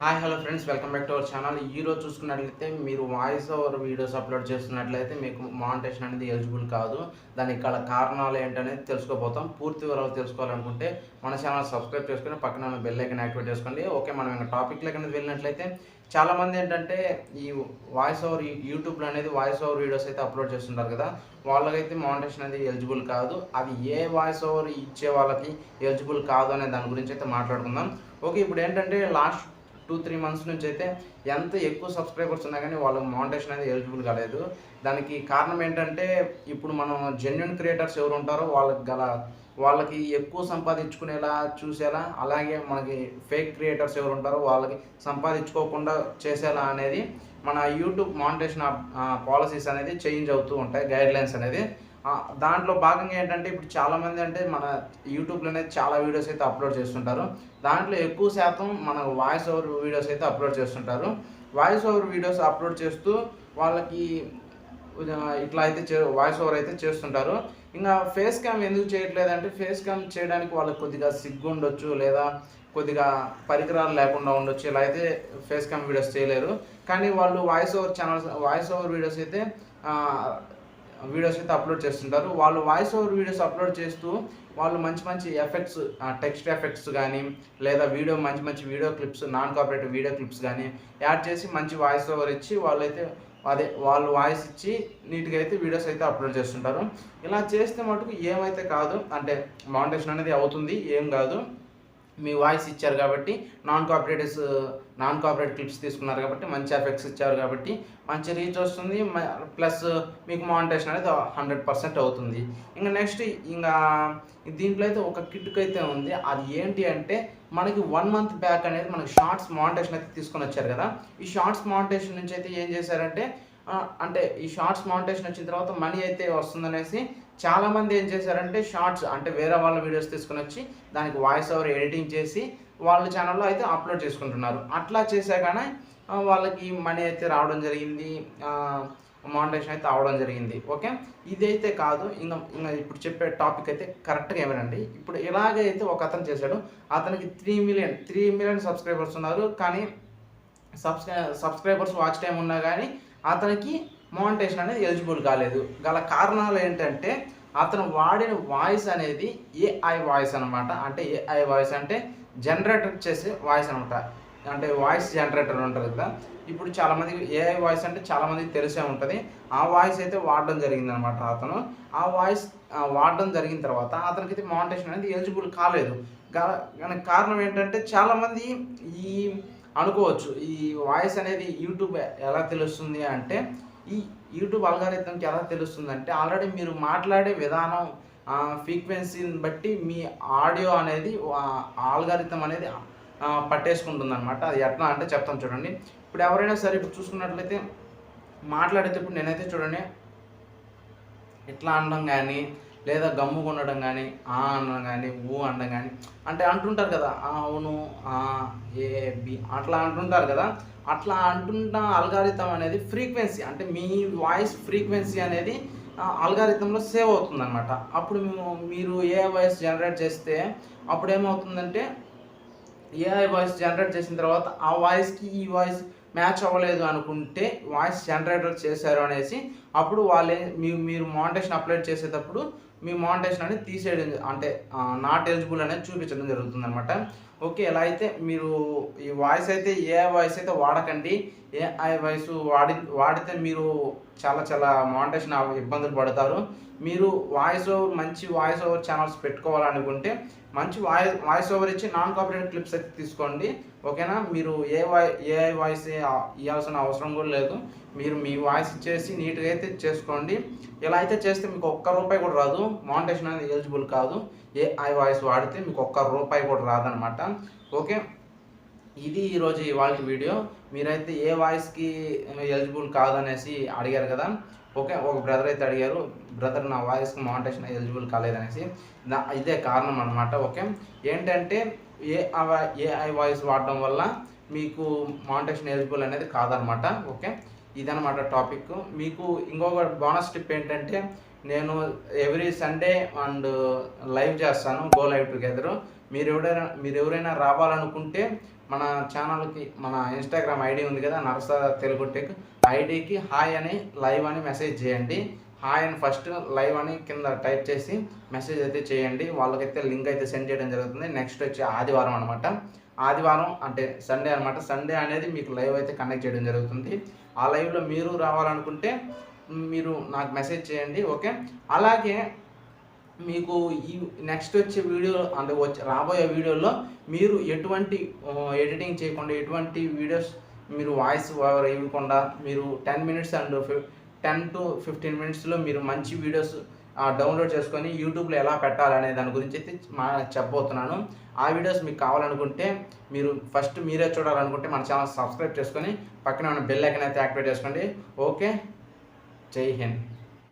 Hi hello friends, welcome back to our channel. ఈరోజు చూసుకున్నట్లయితే మీరు వాయిస్ ఓవర్ వీడియోస్ అప్లోడ్ చేస్తున్నట్లయితే మీకు మానిటేషన్ అనేది ఎలిజిబుల్ కాదు. దానికి గల కారణాలు ఏంటనేది తెలుసుకోబోతాం. పూర్తి వివరాలు తెలుసుకోవాలనుకుంటే మన ఛానల్ సబ్స్క్రైబ్ చేసుకుని పక్కన ఉన్న బెల్ ఐకాన్ యాక్టివేట్ చేసుకోండి. ఓకే, మనం ఇంకా టాపిక్లోకి అనేది వెళ్ళినట్లయితే చాలామంది ఏంటంటే ఈ వాయిస్ ఓవర్ యూట్యూబ్లో అనేది వాయిస్ ఓవర్ వీడియోస్ అయితే అప్లోడ్ చేస్తుంటారు కదా, వాళ్ళకైతే మానిటేషన్ అనేది ఎలిజిబుల్ కాదు. అది ఏ వాయిస్ ఓవర్ ఇచ్చే వాళ్ళకి ఎలిజిబుల్ కాదు అనే దాని గురించి అయితే మాట్లాడుకుందాం. ఓకే, ఇప్పుడు ఏంటంటే లాస్ట్ 2-3 మంత్స్ నుంచి అయితే ఎంత ఎక్కువ సబ్స్క్రైబర్స్ ఉన్నా కానీ వాళ్ళకి మానిటేషన్ అనేది ఎలిజిబుల్ కాలేదు. దానికి కారణం ఏంటంటే ఇప్పుడు మనం జెన్యున్ క్రియేటర్స్ ఎవరు ఉంటారో వాళ్ళకి ఎక్కువ సంపాదించుకునేలా చూసేలా, అలాగే మనకి ఫేక్ క్రియేటర్స్ ఎవరు ఉంటారో వాళ్ళకి సంపాదించుకోకుండా చేసేలా అనేది మన యూట్యూబ్ మానిటేషన్ పాలసీస్ అనేది చేంజ్ అవుతూ ఉంటాయి, గైడ్లైన్స్ అనేది. దాంట్లో భాగంగా ఏంటంటే ఇప్పుడు చాలామంది అంటే మన యూట్యూబ్లోనే చాలా వీడియోస్ అయితే అప్లోడ్ చేస్తుంటారు. దాంట్లో ఎక్కువ శాతం మన వాయిస్ ఓవర్ వీడియోస్ అయితే అప్లోడ్ చేస్తుంటారు. వాయిస్ ఓవర్ వీడియోస్ అప్లోడ్ చేస్తూ వాళ్ళకి ఇట్లా అయితే వాయిస్ ఓవర్ అయితే చేస్తుంటారు. ఇంకా ఫేస్ క్యామ్ ఎందుకు చేయట్లేదంటే ఫేస్ క్యామ్ చేయడానికి వాళ్ళకి కొద్దిగా సిగ్గు ఉండొచ్చు, లేదా కొద్దిగా పరికరాలు లేకుండా ఉండొచ్చు. ఇలా అయితే ఫేస్ క్యామ్ వీడియోస్ చేయలేరు. కానీ వాళ్ళు వాయిస్ ఓవర్ వీడియోస్ అయితే అప్లోడ్ చేస్తుంటారు. వాళ్ళు వాయిస్ ఓవర్ వీడియోస్ అప్లోడ్ చేస్తూ వాళ్ళు మంచి మంచి ఎఫెక్ట్స్, టెక్స్ట్ ఎఫెక్ట్స్ కానీ, లేదా మంచి మంచి video clips, non cooperative video clips కానీ యాడ్ చేసి మంచి వాయిస్ ఓవర్ ఇచ్చి వాళ్ళు వాయిస్ ఇచ్చి నీట్గా అయితే వీడియోస్ అయితే అప్లోడ్ చేస్తుంటారు. ఇలా చేస్తే మటుకు ఏమైతే కాదు, అంటే మానిటేషన్ అనేది అవుతుంది, ఏం కాదు. మీ వాయిస్ ఇచ్చారు కాబట్టి నాన్ కాపరేట్ క్లిప్స్ తీసుకున్నారు కాబట్టి మంచి ఎఫెక్ట్స్ ఇచ్చారు కాబట్టి మంచి రీచ్ వస్తుంది, ప్లస్ మీకు మానిటేషన్ అనేది 100% అవుతుంది. ఇంకా నెక్స్ట్ దీంట్లో అయితే ఒక కిట్ అయితే ఉంది. అది ఏంటి అంటే మనకి 1 మంత్ బ్యాక్ అనేది మనకి షార్ట్స్ మానిటేషన్ అయితే తీసుకొని వచ్చారు కదా. ఈ షార్ట్స్ మానిటేషన్ నుంచి అయితే ఏం చేశారంటే అంటే ఈ షార్ట్స్ మానిటేషన్ వచ్చిన తర్వాత మనీ అయితే వస్తుందనేసి చాలామంది ఏం చేశారంటే షార్ట్స్ అంటే వేరే వాళ్ళ వీడియోస్ తీసుకుని వచ్చి దానికి వాయిస్ ఓవర్ ఎడిటింగ్ చేసి వాళ్ళ ఛానల్లో అయితే అప్లోడ్ చేసుకుంటున్నారు. అట్లా చేశాకనే వాళ్ళకి మనీ అయితే రావడం జరిగింది, మానిటేషన్ అయితే అవడం జరిగింది. ఓకే, ఇదైతే కాదు. ఇంకా ఇప్పుడు చెప్పే టాపిక్ అయితే కరెక్ట్గా ఏమేనండి. ఇప్పుడు ఇలాగైతే ఒక అతను చేశాడు, అతనికి 3 మిలియన్ సబ్స్క్రైబర్స్ ఉన్నారు. కానీ సబ్స్క్రైబర్స్ వాచ్ టైం ఉన్నా కానీ అతనికి మానిటేషన్ అనేది ఎలిజిబుల్ కాలేదు. గల కారణాలు ఏంటంటే అతను వాడిన వాయిస్ అనేది ఏఐ వాయిస్ అనమాట. అంటే ఏఐ వాయిస్ అంటే జనరేటర్ చేసే వాయిస్ అనమాట. అంటే వాయిస్ జనరేటర్ ఉంటుంది కదా. ఇప్పుడు చాలామందికి ఏఐ వాయిస్ అంటే చాలామందికి తెలిసే ఉంటుంది. ఆ వాయిస్ అయితే వాడడం జరిగిందనమాట. అతను ఆ వాయిస్ వాడడం జరిగిన తర్వాత అతనికి అయితే మానిటేషన్ అనేది ఎలిజిబుల్ కాలేదు. దానికి కారణం ఏంటంటే చాలామంది అనుకోవచ్చు ఈ వాయిస్ అనేది యూట్యూబ్ ఎలా తెలుస్తుంది అంటే, ఈ యూట్యూబ్ అల్గారిథంకి ఎలా తెలుస్తుంది అంటే ఆల్రెడీ మీరు మాట్లాడే విధానం, ఫ్రీక్వెన్సీని బట్టి మీ ఆడియో అనేది ఆల్గారిథం అనేది పట్టేసుకుంటుంది అనమాట. అది ఎట్లా అంటే చెప్తాను చూడండి. ఇప్పుడు ఎవరైనా సరే ఇప్పుడు చూసుకున్నట్లయితే మాట్లాడేటప్పుడు నేనైతే చూడండి ఇట్లా అనడం కానీ, లేదా గమ్ముగా ఉండడం కానీ, అనడం కానీ, అనడం కానీ అంటే అంటుంటారు కదా, అవును, ఏ బి అట్లా అంటుంటారు కదా. అట్లా అంటుంటా అల్గారిథం అనేది ఫ్రీక్వెన్సీ అంటే మీ వాయిస్ ఫ్రీక్వెన్సీ అనేది అల్గారిథంలో సేవ్ అవుతుంది అనమాట. అప్పుడు మీరు ఏ వాయిస్ జనరేట్ చేస్తే అప్పుడు ఏమవుతుందంటే ఏఐ వాయిస్ జనరేట్ చేసిన తర్వాత ఆ వాయిస్కి ఈ వాయిస్ మ్యాచ్ అవ్వలేదు అనుకుంటే వాయిస్ జనరేటర్ చేశారు అనేసి అప్పుడు మీరు మానిటేషన్ అప్లోడ్ చేసేటప్పుడు మీ మానిటేషన్ అనేది తీసేయడం, అంటే నాట్ ఎలిజిబుల్ అనేది చూపించడం జరుగుతుంది అనమాట. ఓకే, ఎలా అయితే మీరు ఈ వాయిస్ అయితే ఏఐ వాయిస్ అయితే వాడకండి. ఏఐ వాయిస్ వాడితే మీరు చాలా మానిటేషన్ ఇబ్బందులు పడతారు. మీరు మంచి వాయిస్ ఓవర్ ఛానల్స్ పెట్టుకోవాలనుకుంటే మంచి వాయిస్ ఓవర్ ఇచ్చి నాన్ కాపరేటివ్ క్లిప్స్ అయితే తీసుకోండి. ఓకేనా, మీరు ఏఐ వాయిస్ ఇవ్వాల్సిన అవసరం కూడా లేదు. మీరు మీ వాయిస్ ఇచ్చేసి నీట్గా అయితే చేసుకోండి. ఇలా అయితే చేస్తే మీకు ₹1 కూడా రాదు, మానిటేషన్ అనేది ఎలిజిబుల్ కాదు. ఏఐ వాయిస్ వాడితే మీకు ₹1 కూడా రాదనమాట. ఓకే, ఇది ఇవాళ వీడియో. మీరైతే ఏ వాయిస్కి ఎలిజిబుల్ కాదనేసి అడిగారు కదా. ఓకే, ఒక బ్రదర్ అయితే అడిగారు, బ్రదర్ నా వాయిస్కి మానిటేషన్ ఎలిజిబుల్ కాలేదనేసి. ఇదే కారణం అనమాట. ఓకే, ఏంటంటే ఏఐ వాయిస్ వాడడం వల్ల మీకు మానిటేషన్ ఎలిజిబుల్ అనేది కాదనమాట. ఓకే, ఇదనమాట టాపిక్. మీకు ఇంకొక బోనస్ టిప్ ఏంటంటే నేను ఎవ్రీ సండే అండ్ లైవ్ చేస్తాను, గో లైవ్ టుగెదర్. మీరు ఎవరైనా రావాలనుకుంటే మన ఛానల్కి మన ఇన్స్టాగ్రామ్ ఐడి ఉంది కదా narasatelugutech ఐడికి హాయ్ అని లైవ్ అని మెసేజ్ చేయండి. హాయ్ అని ఫస్ట్ లైవ్ అని కింద టైప్ చేసి మెసేజ్ అయితే చేయండి. వాళ్ళకైతే లింక్ అయితే సెండ్ చేయడం జరుగుతుంది. నెక్స్ట్ వచ్చి ఆదివారం అనమాట. ఆదివారం అంటే సండే అనమాట. సండే అనేది మీకు లైవ్ అయితే కండక్ట్ చేయడం జరుగుతుంది. ఆ లైవ్లో మీరు రావాలనుకుంటే మీరు నాకు మెసేజ్ చేయండి. ఓకే, అలాగే మీకు ఈ నెక్స్ట్ వచ్చే వీడియో అంటే రాబోయే వీడియోలో మీరు ఎటువంటి ఎడిటింగ్ చేయకుండా, ఎటువంటి వీడియోస్ మీరు వాయిస్ ఓవర్ ఇవ్వకుండా, మీరు 10 మినిట్స్ అండ్ 10 to 15 మినిట్స్లో మీరు మంచి వీడియోస్ డౌన్లోడ్ చేసుకొని యూట్యూబ్లో ఎలా పెట్టాలనే దాని గురించి అయితే చెప్పబోతున్నాను. ఆ వీడియోస్ మీకు కావాలనుకుంటే మీరు ఫస్ట్ మీరే చూడాలనుకుంటే మన ఛానల్ సబ్స్క్రైబ్ చేసుకొని పక్కనే ఉన్న బెల్ ఐకాన్ అయితే యాక్టివేట్ చేసుకోండి. ఓకే, జై హింద్.